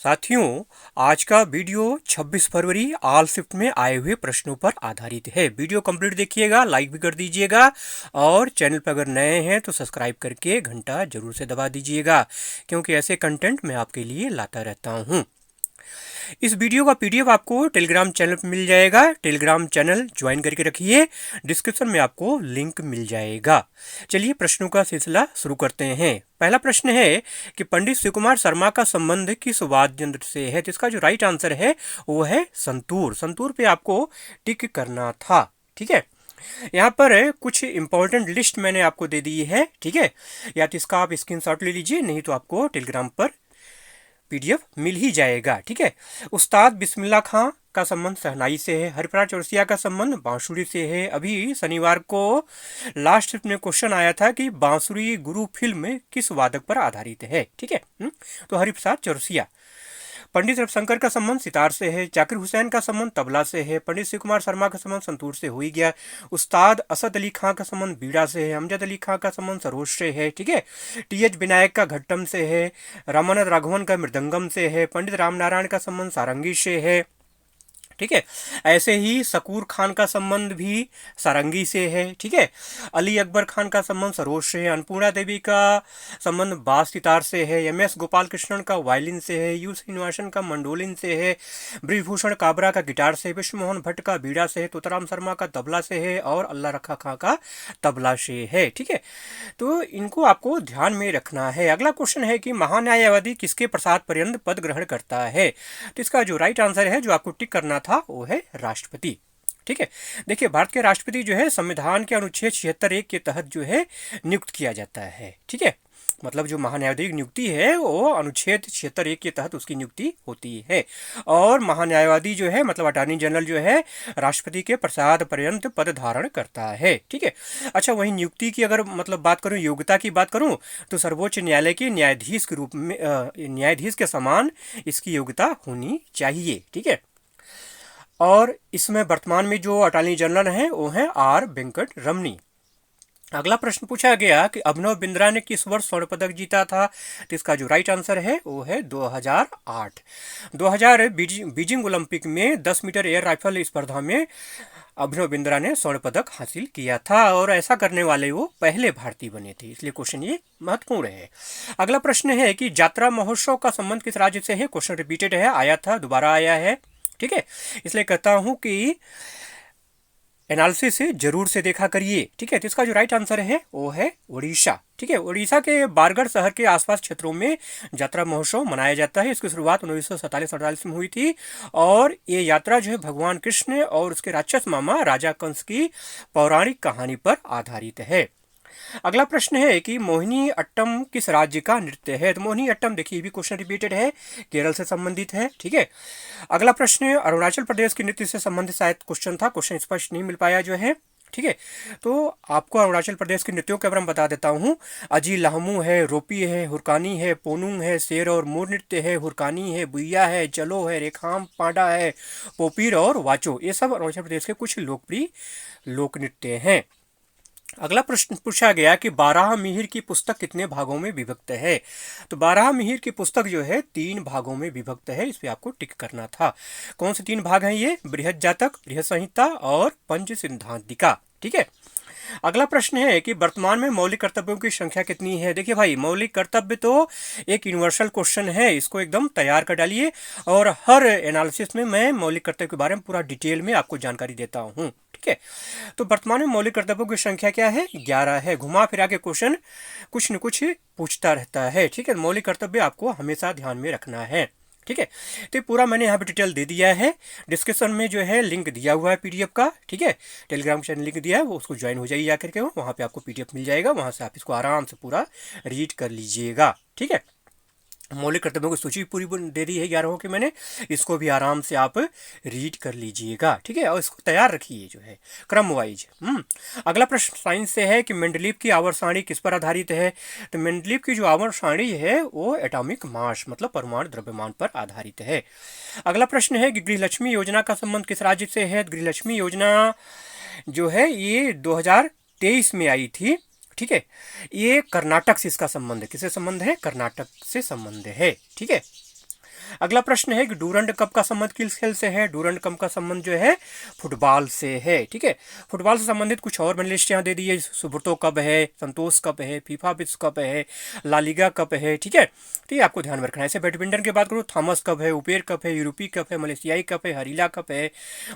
साथियों, आज का वीडियो 26 फरवरी ऑल शिफ्ट में आए हुए प्रश्नों पर आधारित है। वीडियो कंप्लीट देखिएगा, लाइक भी कर दीजिएगा और चैनल पर अगर नए हैं तो सब्सक्राइब करके घंटा जरूर से दबा दीजिएगा, क्योंकि ऐसे कंटेंट मैं आपके लिए लाता रहता हूँ। इस वीडियो का पीडीएफ आपको टेलीग्राम चैनल पर मिल जाएगा। टेलीग्राम चैनल ज्वाइन करके रखिए, डिस्क्रिप्शन में आपको लिंक मिल जाएगा। चलिए प्रश्नों का सिलसिला शुरू करते हैं। पहला प्रश्न है कि पंडित शिव कुमार शर्मा का संबंध किस वाद्य यंत्र से है। तो इसका जो राइट आंसर है वो है संतूर। संतूर पे आपको टिक करना था। ठीक है, यहाँ पर कुछ इंपॉर्टेंट लिस्ट मैंने आपको दे दी है। ठीक है, या तो इसका आप स्क्रीनशॉट ले लीजिए, नहीं तो आपको टेलीग्राम पर पीडीएफ मिल ही जाएगा। ठीक है, उस्ताद बिस्मिल्लाह खां का संबंध शहनाई से है। हरिप्राण चौरसिया का संबंध बांसुरी से है। अभी शनिवार को लास्ट में क्वेश्चन आया था कि बांसुरी गुरु फिल्म किस वादक पर आधारित है। ठीक है, तो हरिप्रसाद चौरसिया। पंडित रविशंकर का संबंध सितार से है। जाकिर हुसैन का संबंध तबला से है। पंडित शिव कुमार शर्मा का संबंध संतूर से हो ही गया। उस्ताद असद अली खां का संबंध बीड़ा से है। अमजद अली खां का संबंध सरोज से है। ठीक है, टीएच विनायक का घट्टम से है। रामानंद राघवन का मृदंगम से है। पंडित रामनारायण का संबंध सारंगी से है। ठीक है, ऐसे ही शकूर खान का संबंध भी सारंगी से है। ठीक है, अली अकबर खान का संबंध सरोज से है। अन्नपूर्णा देवी का संबंध बास सितार से है। एम एस गोपाल कृष्णन का वायलिन से है। यू श्रीनिवासन का मंडोलिन से है। ब्रिजभूषण काबरा का गिटार से। विश्व मोहन भट्ट का बीड़ा से है। तोताराम शर्मा का तबला से है और अल्लाह रखा खां का तबला से है। ठीक है, तो इनको आपको ध्यान में रखना है। अगला क्वेश्चन है कि महान्यायवादी किसके प्रसाद पर्यंत पद ग्रहण करता है। तो इसका जो राइट आंसर है, जो आपको टिक करना था, वो है राष्ट्रपति। ठीक है, देखिए भारत के राष्ट्रपति जो है संविधान के अनुच्छेद 76(1) के तहत जो है नियुक्त किया जाता है। ठीक है, मतलब जो महान्यायाधीश की नियुक्ति है वो अनुच्छेद 76(1) के तहत उसकी नियुक्ति होती है। और महान्यायवादी जो है मतलब अटॉर्नी जनरल जो है राष्ट्रपति के प्रसाद पर्यंत पद धारण करता है। ठीक है, अच्छा वही नियुक्ति की अगर मतलब बात करूं, योग्यता की बात करूं, तो सर्वोच्च न्यायालय के न्यायाधीश के रूप में न्यायाधीश के समान इसकी योग्यता होनी चाहिए। ठीक है, और इसमें वर्तमान में जो अटॉर्नी जनरल हैं वो हैं आर वेंकट रमनी। अगला प्रश्न पूछा गया कि अभिनव बिंद्रा ने किस वर्ष स्वर्ण पदक जीता था। तो इसका जो राइट आंसर है वो है 2008। 2000 बीजिंग ओलंपिक में 10 मीटर एयर राइफल स्पर्धा में अभिनव बिंद्रा ने स्वर्ण पदक हासिल किया था और ऐसा करने वाले वो पहले भारतीय बने थे, इसलिए क्वेश्चन ये महत्वपूर्ण है। अगला प्रश्न है कि यात्रा महोत्सव का संबंध किस राज्य से है। क्वेश्चन रिपीटेड है, आया था, दोबारा आया है। ठीक है, इसलिए कहता हूं कि एनालिसिस से जरूर से देखा करिए। ठीक है, तो इसका जो राइट आंसर है वो है उड़ीसा। ठीक है, उड़ीसा के बारगढ़ शहर के आसपास क्षेत्रों में यात्रा महोत्सव मनाया जाता है। इसकी शुरुआत 1947-48 में हुई थी और ये यात्रा जो है भगवान कृष्ण और उसके राक्षस मामा राजा कंस की पौराणिक कहानी पर आधारित है। अगला प्रश्न है कि मोहिनी अट्टम किस राज्य का नृत्य है। तो मोहिनी अट्टम देखिए ये भी क्वेश्चन रिपीटेड है, केरल से संबंधित है। ठीक है, अगला प्रश्न अरुणाचल प्रदेश के नृत्य से संबंधित शायद क्वेश्चन था, क्वेश्चन स्पष्ट नहीं मिल पाया जो है। ठीक है, तो आपको अरुणाचल प्रदेश के नृत्यों के बारे में बता देता हूँ। अजी लाहमू है, रोपी है, हुरकानी है, पोनुंग है, शेर और मोर नृत्य है, हुरकानी है, बुइया है, चलो है, रेखाम पांडा है, पोपीर और वाचो, ये सब अरुणाचल प्रदेश के कुछ लोकप्रिय लोक नृत्य हैं। अगला प्रश्न पूछा गया कि बारह मिहिर की पुस्तक कितने भागों में विभक्त है। तो बारह मिहिर की पुस्तक जो है 3 भागों में विभक्त है, इस पे आपको टिक करना था। कौन से 3 भाग हैं ये? बृहद जातक, बृहद संहिता और पंच सिद्धांतिका। ठीक है, अगला प्रश्न है कि वर्तमान में मौलिक कर्तव्यों की संख्या कितनी है। देखिए भाई, मौलिक कर्तव्य तो एक यूनिवर्सल क्वेश्चन है, इसको एकदम तैयार कर डालिए और हर एनालिसिस में मैं मौलिक कर्तव्य के बारे में पूरा डिटेल में आपको जानकारी देता हूँ। ठीक है, तो वर्तमान में मौलिक कर्तव्यों की संख्या क्या है? 11 है। घुमा फिरा के क्वेश्चन कुछ न कुछ पूछता रहता है। ठीक है, मौलिक कर्तव्य आपको हमेशा ध्यान में रखना है। ठीक है, तो पूरा मैंने यहाँ पे डिटेल दे दिया है। डिस्क्रिप्शन में जो है लिंक दिया हुआ है पीडीएफ का। ठीक है, टेलीग्राम चैनल लिंक दिया है, वो उसको ज्वाइन हो जाइए जाकर के, वहाँ पे आपको पीडीएफ मिल जाएगा, वहाँ से आप इसको आराम से पूरा रीड कर लीजिएगा। ठीक है, मौलिक कर्तव्यों की सूची पूरी दे दी है 11 की मैंने, इसको भी आराम से आप रीड कर लीजिएगा। ठीक है, और इसको तैयार रखिए जो है क्रम वाइज। अगला प्रश्न साइंस से है कि मेंडलीव की आवर्त सारणी किस पर आधारित है। तो मेंडलीव की जो आवर्त सारणी है वो एटॉमिक मास मतलब परमाणु द्रव्यमान पर आधारित है। अगला प्रश्न है कि गृहलक्ष्मी योजना का संबंध किस राज्य से है। गृहलक्ष्मी योजना जो है ये 2023 में आई थी। ठीक है, ये कर्नाटक से इसका संबंध है। किससे संबंध है? कर्नाटक से संबंध है। ठीक है, अगला प्रश्न है कि डूरंड कप का संबंध किस खेल से है? डूरंड कप का संबंध जो है फुटबॉल से है। ठीक है, फुटबॉल से संबंधित कुछ और मैंने लिस्ट यहाँ दे दी है। सुब्रतो कप है, संतोष कप है, फीफा विश्व कप है, ला लीगा कप है। ठीक है, तो ये आपको ध्यान में रखना है। ऐसे बैडमिंटन की बात करूँ, थॉमस कप है, उपेर कप है, यूरोपीय कप है, मलेशियाई कप है, हरीला कप है।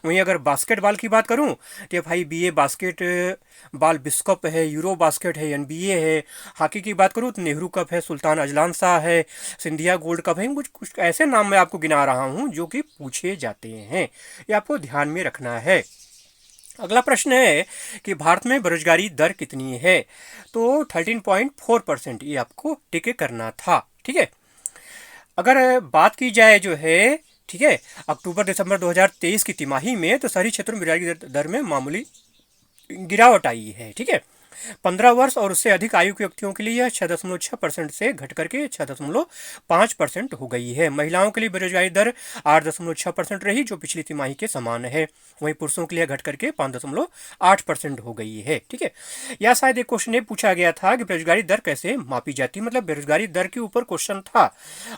वहीं अगर बास्केटबॉल की बात करूँ तो भाई BA बास्केट बॉल विश्व कप है, यूरो बास्केट है, NBA है। हॉकी की बात करूँ तो नेहरू कप है, सुल्तान अजलान शाह है, सिंधिया गोल्ड कप है। कुछ कुछ ऐसे नाम मैं आपको गिना रहा हूँ जो कि पूछे जाते हैं, ये आपको ध्यान में रखना है। अगला प्रश्न है कि भारत में बेरोजगारी दर कितनी है? तो 13.4%, ये आपको टिक करना था। ठीक है, अगर बात की जाए जो है, ठीक है, अक्टूबर दिसंबर 2023 की तिमाही में, तो शहरी क्षेत्रों में बेरोजगारी दर में मामूली गिरावट आई है। ठीक है, 15 वर्ष और उससे अधिक आयु के व्यक्तियों के लिए यह 6.6% से घट करके 6.5% हो गई है। महिलाओं के लिए बेरोजगारी दर 8.6% रही, जो पिछली तिमाही के समान है। वहीं पुरुषों के लिए घट करके 5.8% हो गई है। ठीक है, या शायद एक क्वेश्चन ये पूछा गया था कि बेरोजगारी दर कैसे मापी जाती है, मतलब बेरोजगारी दर के ऊपर क्वेश्चन था।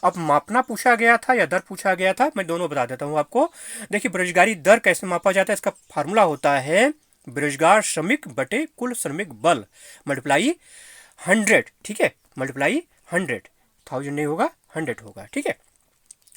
अब मापना पूछा गया था या दर पूछा गया था, मैं दोनों बता देता हूँ आपको। देखिए, बेरोजगारी दर कैसे मापा जाता है, इसका फार्मूला होता है बेरोजगार श्रमिक बटे कुल श्रमिक बल मल्टीप्लाई 100। ठीक है, मल्टीप्लाई 100, 1000 नहीं होगा, 100 होगा। ठीक है,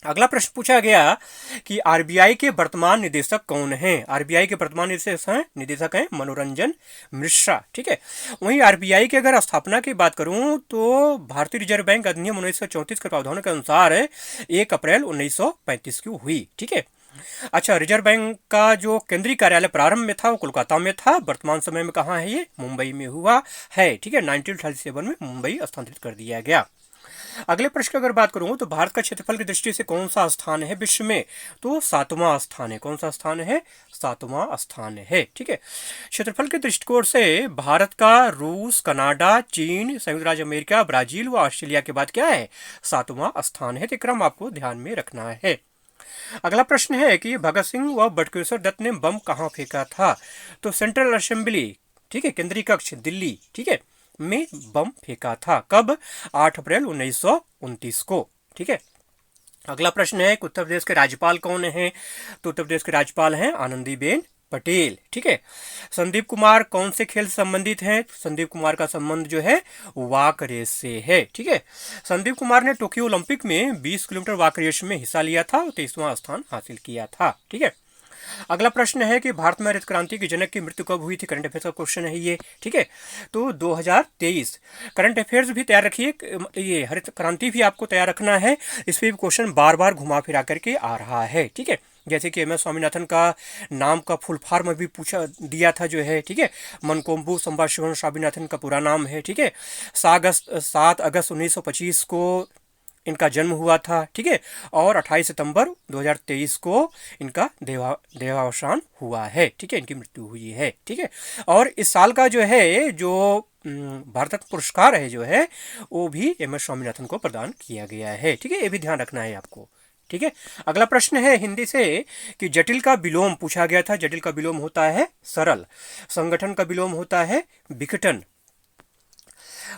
अगला प्रश्न पूछा गया कि आरबीआई के वर्तमान निदेशक कौन हैं? आरबीआई के वर्तमान निदेशक हैं मनोरंजन मिश्रा। ठीक है, वहीं आरबीआई की अगर स्थापना की बात करूं तो भारतीय रिजर्व बैंक अधिनियम 1934 के प्रावधानों के अनुसार 1 अप्रैल 1935 की हुई। ठीक है, अच्छा, रिजर्व बैंक का जो केंद्रीय कार्यालय प्रारंभ में था वो कोलकाता में था, वर्तमान समय में कहाँ है? ये मुंबई में हुआ है। ठीक है, 1937 में मुंबई स्थानांतरित कर दिया गया। अगले प्रश्न की अगर बात करूं तो भारत का क्षेत्रफल की दृष्टि से कौन सा स्थान है विश्व में? तो 7वां स्थान है। कौन सा स्थान है? 7वां स्थान है। ठीक है, क्षेत्रफल के दृष्टिकोण से भारत का रूस, कनाडा, चीन, संयुक्त राज्य अमेरिका, ब्राजील व ऑस्ट्रेलिया के बाद क्या है? 7वां स्थान है। तो क्रम आपको ध्यान में रखना है। अगला प्रश्न है कि भगत सिंह व बटुकेश्वर दत्त ने बम कहाँ फेंका था? तो सेंट्रल असेंबली, ठीक है, केंद्रीय कक्ष दिल्ली, ठीक है, में बम फेंका था। कब? 8 अप्रैल 1929 को। ठीक है, अगला प्रश्न है कि उत्तर प्रदेश के राज्यपाल कौन है? तो उत्तर प्रदेश के राज्यपाल हैं आनंदीबेन पटेल। ठीक है, संदीप कुमार कौन से खेल से संबंधित हैं? संदीप कुमार का संबंध जो है वाक रेस से है। ठीक है, संदीप कुमार ने टोक्यो ओलंपिक में 20 किलोमीटर वाक रेस में हिस्सा लिया था और 23वां स्थान हासिल किया था। ठीक है, अगला प्रश्न है कि भारत में हरित क्रांति के जनक की मृत्यु कब हुई थी? करंट अफेयर्स का क्वेश्चन है ये। ठीक है, तो 2023। करंट अफेयर्स भी तैयार रखिए, ये हरित क्रांति भी आपको तैयार रखना है। इस पर भी क्वेश्चन बार बार घुमा फिरा करके आ रहा है। ठीक है, जैसे कि MS स्वामीनाथन का नाम का फुल फॉर्म भी पूछा दिया था जो है। ठीक है, मनकोम्बू संभाशिवन स्वामीनाथन का पूरा नाम है। ठीक है, 7 अगस्त 1925 को इनका जन्म हुआ था। ठीक है, और 28 सितंबर 2023 को इनका देहावसान हुआ है। ठीक है, इनकी मृत्यु हुई है। ठीक है, और इस साल का जो है जो भारत रत्न पुरस्कार है जो है वो भी MS स्वामीनाथन को प्रदान किया गया है। ठीक है, ये भी ध्यान रखना है आपको। ठीक है, अगला प्रश्न है हिंदी से कि जटिल का विलोम पूछा गया था। जटिल का विलोम होता है सरल, संगठन का विलोम होता है विघटन।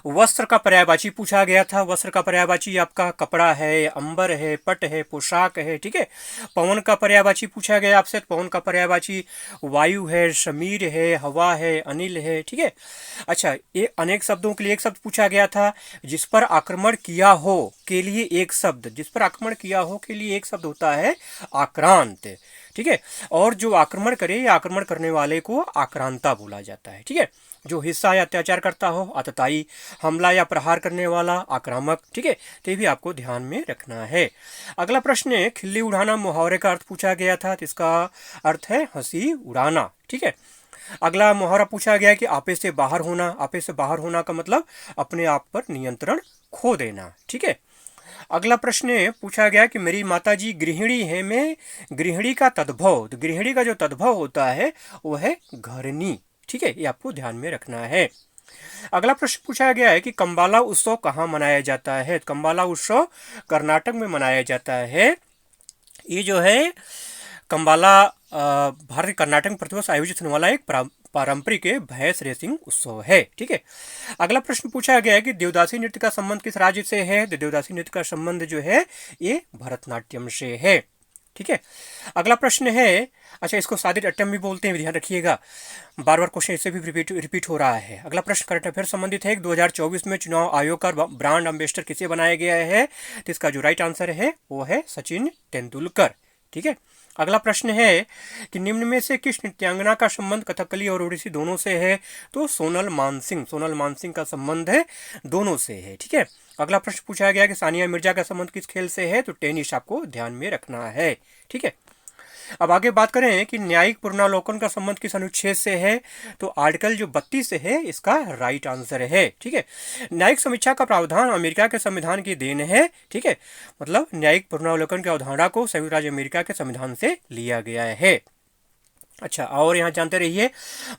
वस्त्र का पर्यायवाची पूछा गया था। वस्त्र का पर्यायवाची आपका कपड़ा है, अंबर है, पट है, पोशाक है। ठीक है, पवन का पर्यायवाची पूछा गया आपसे। पवन का पर्यायवाची वायु है, समीर है, हवा है, अनिल है। ठीक है, अच्छा, ये अनेक शब्दों के लिए एक शब्द पूछा गया था। जिस पर आक्रमण किया हो के लिए एक शब्द, जिस पर आक्रमण किया हो के लिए एक शब्द होता है आक्रांत। ठीक है, और जो आक्रमण करे या आक्रमण करने वाले को आक्रांता बोला जाता है। ठीक है, जो हिस्सा या अत्याचार करता हो आतताई, हमला या प्रहार करने वाला आक्रामक। ठीक है, तो भी आपको ध्यान में रखना है। अगला प्रश्न है खिल्ली उड़ाना मुहावरे का अर्थ पूछा गया था, तो इसका अर्थ है हंसी उड़ाना। ठीक है, अगला मुहावरा पूछा गया कि आपे से बाहर होना। आपे से बाहर होना का मतलब अपने आप पर नियंत्रण खो देना। ठीक है, अगला प्रश्न पूछा गया कि मेरी माताजी गृहिणी है में गृहिणी का तद्भव, तो गृहिणी का जो तद्भव होता है वो है घरनी। ठीक है, ये आपको ध्यान में रखना है। अगला प्रश्न पूछा गया है कि कंबाला उत्सव कहाँ मनाया जाता है? कंबाला उत्सव कर्नाटक में मनाया जाता है। ये जो है कंबाला भारतीय कर्नाटक में प्रतिवर्ष आयोजित होने वाला एक पारंपरिक भैंस रेसिंग उत्सव है। ठीक है, अगला प्रश्न पूछा गया है कि देवदासी नृत्य का संबंध किस राज्य से है। तो देवदासी नृत्य का संबंध जो है ये भरतनाट्यम से है। ठीक है, अगला प्रश्न है, अच्छा इसको सादिर अट्टम भी बोलते हैं, ध्यान रखिएगा, बार बार क्वेश्चन इससे भी रिपीट हो रहा है। अगला प्रश्न करंट अफेयर संबंधित है। 2024 में चुनाव आयोग का ब्रांड एम्बेसडर किसे बनाया गया है। तो इसका जो राइट आंसर है वो है सचिन तेंदुलकर। ठीक है, अगला प्रश्न है कि निम्न में से किस नृत्यांगना का संबंध कथकली और ओडिसी दोनों से है। तो सोनल मानसिंह का संबंध है दोनों से है। ठीक है, अगला प्रश्न पूछा गया कि सानिया मिर्जा का संबंध किस खेल से है। तो टेनिस आपको ध्यान में रखना है। ठीक है, अब आगे बात करें कि न्यायिक पुनरावलोकन का संबंध किस अनुच्छेद से है। तो आर्टिकल जो 32 से है इसका राइट आंसर है। ठीक है, न्यायिक समीक्षा का प्रावधान अमेरिका के संविधान की देन है। ठीक है, मतलब न्यायिक पुनरावलोकन की अवधारणा को संयुक्त राज्य अमेरिका के संविधान से लिया गया है। अच्छा, और यहाँ जानते रहिए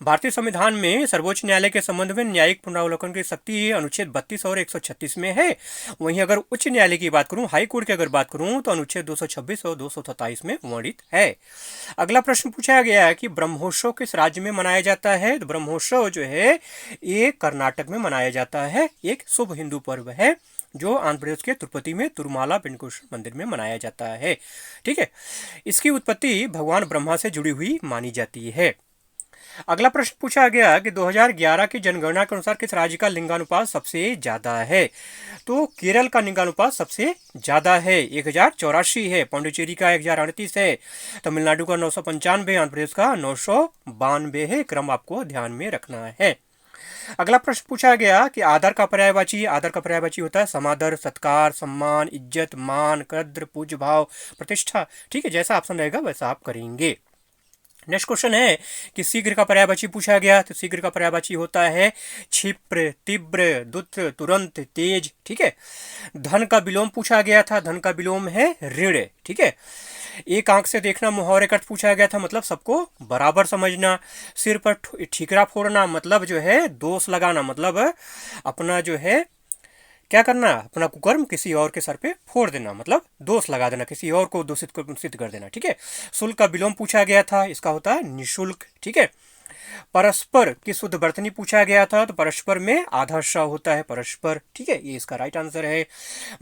भारतीय संविधान में सर्वोच्च न्यायालय के संबंध में न्यायिक पुनरावलोकन की शक्ति अनुच्छेद 32 और 136 में है। वहीं अगर उच्च न्यायालय की बात करूं, हाई कोर्ट की अगर बात करूं, तो अनुच्छेद 226 और 227 में वर्णित है। अगला प्रश्न पूछा गया है कि ब्रह्मोत्सव किस राज्य में मनाया जाता है। तो ब्रह्मोत्सव जो है ये कर्नाटक में मनाया जाता है। एक शुभ हिंदू पर्व है जो आंध्र प्रदेश के तिरुपति में तिरुमाला वेंकटेश्वर मंदिर में मनाया जाता है। ठीक है, इसकी उत्पत्ति भगवान ब्रह्मा से जुड़ी हुई मानी जाती है। अगला प्रश्न पूछा गया कि 2011 की जनगणना के अनुसार किस राज्य का लिंगानुपात सबसे ज्यादा है। तो केरल का लिंगानुपात सबसे ज्यादा है, 1084 है। पांडिचेरी का 1038 है। तमिलनाडु का 995, आंध्र प्रदेश का 992 है। क्रम आपको ध्यान में रखना है। अगला प्रश्न पूछा गया कि आदर का पर्यायवाची होता है समादर, सत्कार, सम्मान, इज्जत, मान, कद्र, पूज्य भाव, प्रतिष्ठा। ठीक है, जैसा ऑप्शन रहेगा वैसा आप करेंगे। नेक्स्ट क्वेश्चन है कि शीघ्र का पर्यायवाची पूछा गया। तो शीघ्र का पर्यायवाची होता है क्षिप्र, तीव्र, द्रुत, तुरंत, तेज। ठीक है, धन का विलोम पूछा गया था। धन का विलोम है ऋण। ठीक है, एक आंख से देखना मुहावरे का पूछा गया था, मतलब सबको बराबर समझना। सिर पर ठीकरा फोड़ना मतलब जो है दोष लगाना, मतलब अपना जो है क्या करना, अपना कुकर्म किसी और के सर पे फोड़ देना, मतलब दोष लगा देना, किसी और को दोषित सिद्ध कर देना। ठीक है, शुल्क का विलोम पूछा गया था, इसका होता है निःशुल्क। ठीक है, परस्पर की शुद्ध वर्तनी पूछा गया था। तो परस्पर में आधा श होता है परस्पर। ठीक है, ये इसका राइट आंसर है।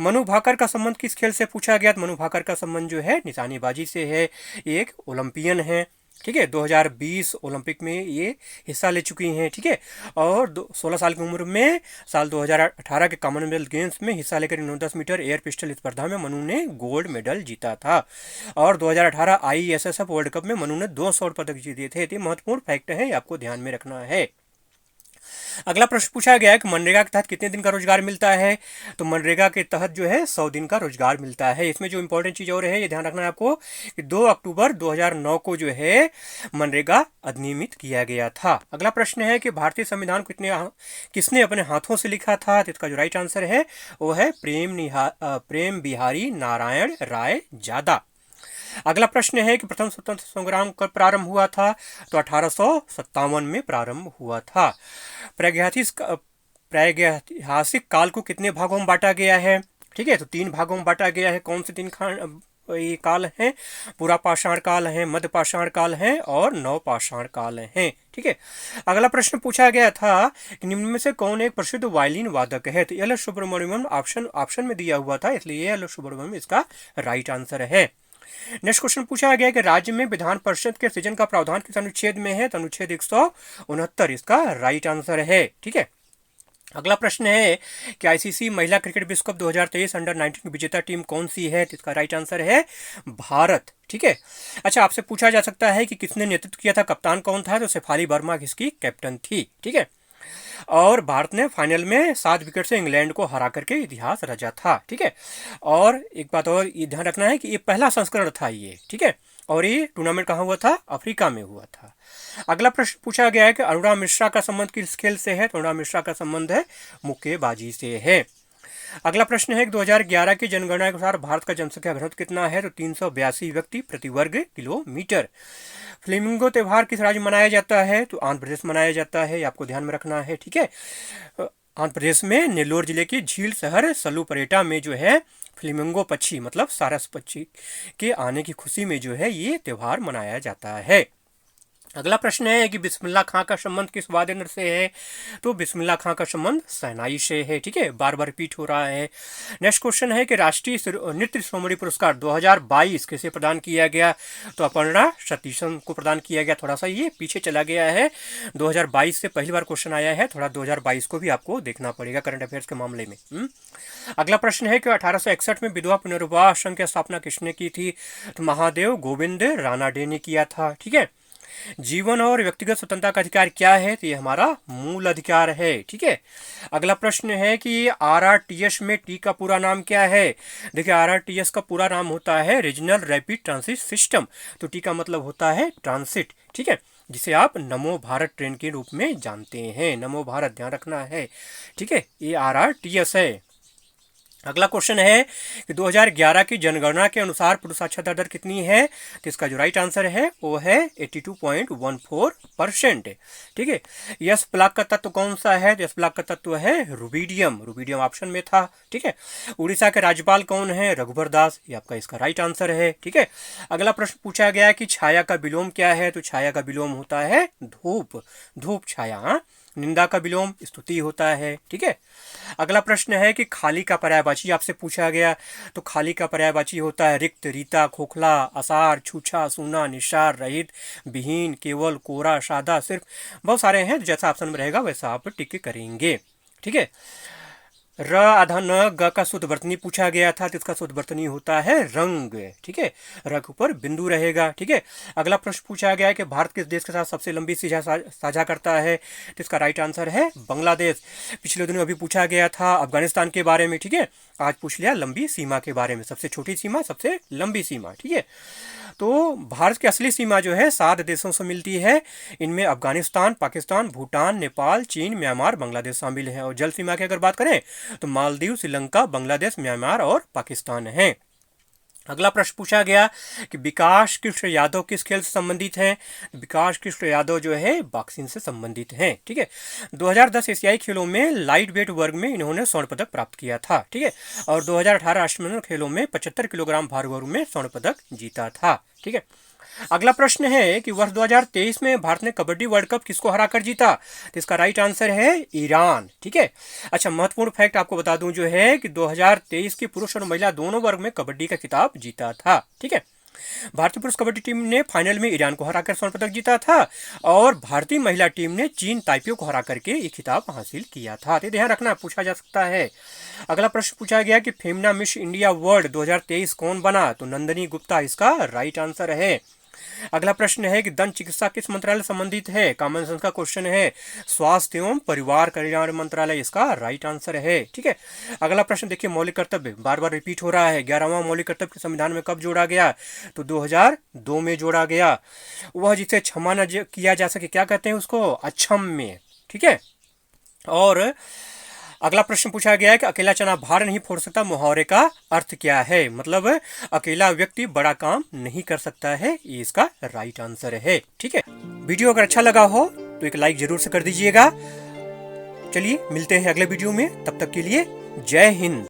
मनु भाकर का संबंध किस खेल से पूछा गया। तो मनु भाकर का संबंध जो है निशानेबाजी से है, एक ओलंपियन है। ठीक है, 2020 ओलंपिक में ये हिस्सा ले चुकी हैं। ठीक है, और 16 साल की उम्र में साल 2018 के कॉमनवेल्थ गेम्स में हिस्सा लेकर 910 मीटर एयर पिस्टल स्पर्धा में मनु ने गोल्ड मेडल जीता था। और 2018 ISSF वर्ल्ड कप में मनु ने 2 स्वर्ण पदक जीते थे। ये महत्वपूर्ण फैक्ट है, आपको ध्यान में रखना है। अगला प्रश्न पूछा गया है कि मनरेगा के तहत कितने दिन का रोजगार मिलता है। तो मनरेगा के तहत जो है 100 दिन का रोजगार मिलता है। इसमें जो इंपॉर्टेंट चीज और है ये ध्यान रखना है आपको कि 2 अक्टूबर 2009 को जो है मनरेगा अधिनियमित किया गया था। अगला प्रश्न है कि भारतीय संविधान किसने अपने हाथों से लिखा था। तो इसका जो राइट आंसर है वो है प्रेम बिहारी नारायण राय जादा। अगला प्रश्न है कि प्रथम स्वतंत्र संग्राम कब प्रारंभ हुआ था। तो 1857 में प्रारंभ हुआ था। प्रागैतिहासिक काल को कितने भागों में बांटा गया है। ठीक है, तो 3 भागों में बांटा गया है। कौन से 3 ये काल हैं। पूरा पाषाण काल है, मध्य पाषाण काल है और नव पाषाण काल है। ठीक है, अगला प्रश्न पूछा गया था कि निम्न में से कौन एक प्रसिद्ध वायलिन वादक है। तो एल सुब्रमण्यम ऑप्शन में दिया हुआ था, इसलिए एल सुब्रमण्यम इसका राइट आंसर है। नेक्स्ट क्वेश्चन पूछा गया कि राज्य में विधान परिषद के सृजन का प्रावधान किस अनुच्छेद में है। तो अनुच्छेद 169 इसका राइट आंसर है। ठीक है, अगला प्रश्न है कि ICC महिला क्रिकेट विश्व कप 2023 अंडर 19 की विजेता टीम कौन सी है। तो इसका राइट आंसर है भारत। ठीक है, अच्छा आपसे पूछा जा सकता है कि किसने नेतृत्व किया था, कप्तान कौन था। तो शेफाली वर्मा इसकी कैप्टन थी। ठीक है, और भारत ने फाइनल में 7 विकेट से इंग्लैंड को हरा करके इतिहास रचा था। ठीक है, और एक बात और ये ध्यान रखना है कि ये पहला संस्करण था ये। ठीक है, और ये टूर्नामेंट कहाँ हुआ था, अफ्रीका में हुआ था। अगला प्रश्न पूछा गया है कि अरुणा मिश्रा का संबंध किस खेल से है। तो अरुणा मिश्रा का संबंध है मुक्केबाजी से है। अगला प्रश्न है कि 2011 की जनगणना के अनुसार भारत का जनसंख्या घनत्व कितना है। तो 382 व्यक्ति प्रति वर्ग किलोमीटर। फ्लेमिंगो त्यौहार किस राज्य में मनाया जाता है। तो आंध्र प्रदेश मनाया जाता है, आपको ध्यान में रखना है। ठीक है, आंध्र प्रदेश में नेल्लोर जिले के झील शहर सलूपरेटा में जो है फ्लेमिंगो पक्षी मतलब सारस पक्षी के आने की खुशी में जो है ये त्यौहार मनाया जाता है। अगला प्रश्न है कि बिस्मिल्लाह खां का संबंध किस वाद्य यंत्र से है? तो बिस्मिल्लाह खां का संबंध शहनाई से है। ठीक है, बार बार रिपीट हो रहा है। नेक्स्ट क्वेश्चन है कि राष्ट्रीय नृत्य शिरोमणि पुरस्कार 2022 किसे प्रदान किया गया? तो अपर्णा सतीशन को प्रदान किया गया। थोड़ा सा ये पीछे चला गया है, 2022 से पहली बार क्वेश्चन आया है, थोड़ा 2022 को भी आपको देखना पड़ेगा करंट अफेयर्स के मामले में। अगला प्रश्न है कि 1861 में विधवा पुनर्विवाह संघ की स्थापना किसने की थी? तो महादेव गोविंद रानाडे ने किया था। ठीक है, जीवन और व्यक्तिगत स्वतंत्रता का अधिकार क्या है? तो ये हमारा मूल अधिकार है। ठीक है, अगला प्रश्न है कि RRTS में टी का पूरा नाम क्या है? देखिए, RRTS का पूरा नाम होता है रीजनल रैपिड ट्रांसिट सिस्टम। तो टी का मतलब होता है ट्रांसिट। ठीक है, जिसे आप नमो भारत ट्रेन के रूप में जानते हैं। नमो भारत ध्यान रखना है। ठीक है, ये RRTS है। अगला क्वेश्चन है कि 2011 की जनगणना के अनुसार पुरुष साक्षरता दर कितनी है? तो इसका जो राइट आंसर है वो है 82.14%। ठीक है, यस प्लाक का तत्व कौन सा है? तो यस प्लाक का तत्व है रुबीडियम। रुबीडियम ऑप्शन में था। ठीक है, उड़ीसा के राज्यपाल कौन है? रघुबर दास। ये आपका इसका राइट आंसर है। ठीक है, अगला प्रश्न पूछा गया कि छाया का विलोम क्या है? तो छाया का विलोम होता है धूप। धूप छाया। निंदा का विलोम स्तुति होता है। ठीक है, अगला प्रश्न है कि खाली का पर्यायवाची आपसे पूछा गया। तो खाली का पर्यायवाची होता है रिक्त, रीता, खोखला, असार, छूछा, सूना, निशार, रहित, विहीन, केवल, कोरा, सादा, सिर्फ। बहुत सारे हैं, जैसा ऑप्शन में रहेगा वैसा आप टिक करेंगे। ठीक है, र आधा न ग का शुद्ध वर्तनी पूछा गया था, तो इसका शुद्ध वर्तनी होता है रंग। ठीक है, र के ऊपर बिंदु रहेगा। ठीक है, अगला प्रश्न पूछा गया है कि भारत किस देश के साथ सबसे लंबी सीमा साझा करता है? तो इसका राइट आंसर है बांग्लादेश। पिछले दिनों अभी पूछा गया था अफगानिस्तान के बारे में। ठीक है, आज पूछ लिया लंबी सीमा के बारे में, सबसे छोटी सीमा, सबसे लंबी सीमा। ठीक है, तो भारत की असली सीमा जो है 7 देशों से मिलती है। इनमें अफगानिस्तान, पाकिस्तान, भूटान, नेपाल, चीन, म्यांमार, बांग्लादेश शामिल है। और जल सीमा की अगर बात करें तो मालदीव, श्रीलंका, बांग्लादेश, म्यांमार और पाकिस्तान है। अगला प्रश्न पूछा गया कि विकास कृष्ण यादव किस खेल से संबंधित हैं? विकास कृष्ण यादव जो है बॉक्सिंग से संबंधित हैं। ठीक है, 2010 एशियाई खेलों में लाइट वेट वर्ग में इन्होंने स्वर्ण पदक प्राप्त किया था। ठीक है, और 2018 राष्ट्रमंडल खेलों में 75 किलोग्राम भार वर्ग में स्वर्ण पदक जीता था। ठीक है, अगला प्रश्न है कि वर्ष 2023 में भारत ने कबड्डी वर्ल्ड कप किसको हराकर जीता? तो इसका राइट आंसर है ईरान। ठीक है, अच्छा महत्वपूर्ण फैक्ट आपको बता दूं जो है कि 2023 की पुरुष और महिला दोनों वर्ग में कबड्डी का खिताब जीता था। ठीक है, भारतीय पुरुष कबड्डी टीम ने फाइनल में ईरान को हराकर स्वर्ण पदक जीता था और भारतीय महिला टीम ने चीन ताइपियो को हरा करके ये खिताब हासिल किया था। तो ध्यान रखना, पूछा जा सकता है। अगला प्रश्न पूछा गया कि फेमना मिस इंडिया वर्ल्ड 2023 कौन बना? तो नंदनी गुप्ता इसका राइट आंसर है। अगला प्रश्न है कि दंत चिकित्सा किस मंत्रालय संबंधित है? कॉमन सेंस का क्वेश्चन है। स्वास्थ्य एवं परिवार कल्याण मंत्रालय इसका राइट आंसर है। ठीक है, अगला प्रश्न देखिए, मौलिक कर्तव्य बार बार रिपीट हो रहा है। 11वां मौलिक कर्तव्य के संविधान में कब जोड़ा गया? तो 2002 में जोड़ा गया। वह जिसे क्षमा न किया जा सके क्या कहते हैं उसको? अक्षम्य। ठीक है, और अगला प्रश्न पूछा गया है कि अकेला चना भार नहीं फोड़ सकता, मुहावरे का अर्थ क्या है? मतलब अकेला व्यक्ति बड़ा काम नहीं कर सकता है, ये इसका राइट आंसर है। ठीक है, वीडियो अगर अच्छा लगा हो तो एक लाइक जरूर से कर दीजिएगा। चलिए मिलते हैं अगले वीडियो में, तब तक के लिए जय हिंद।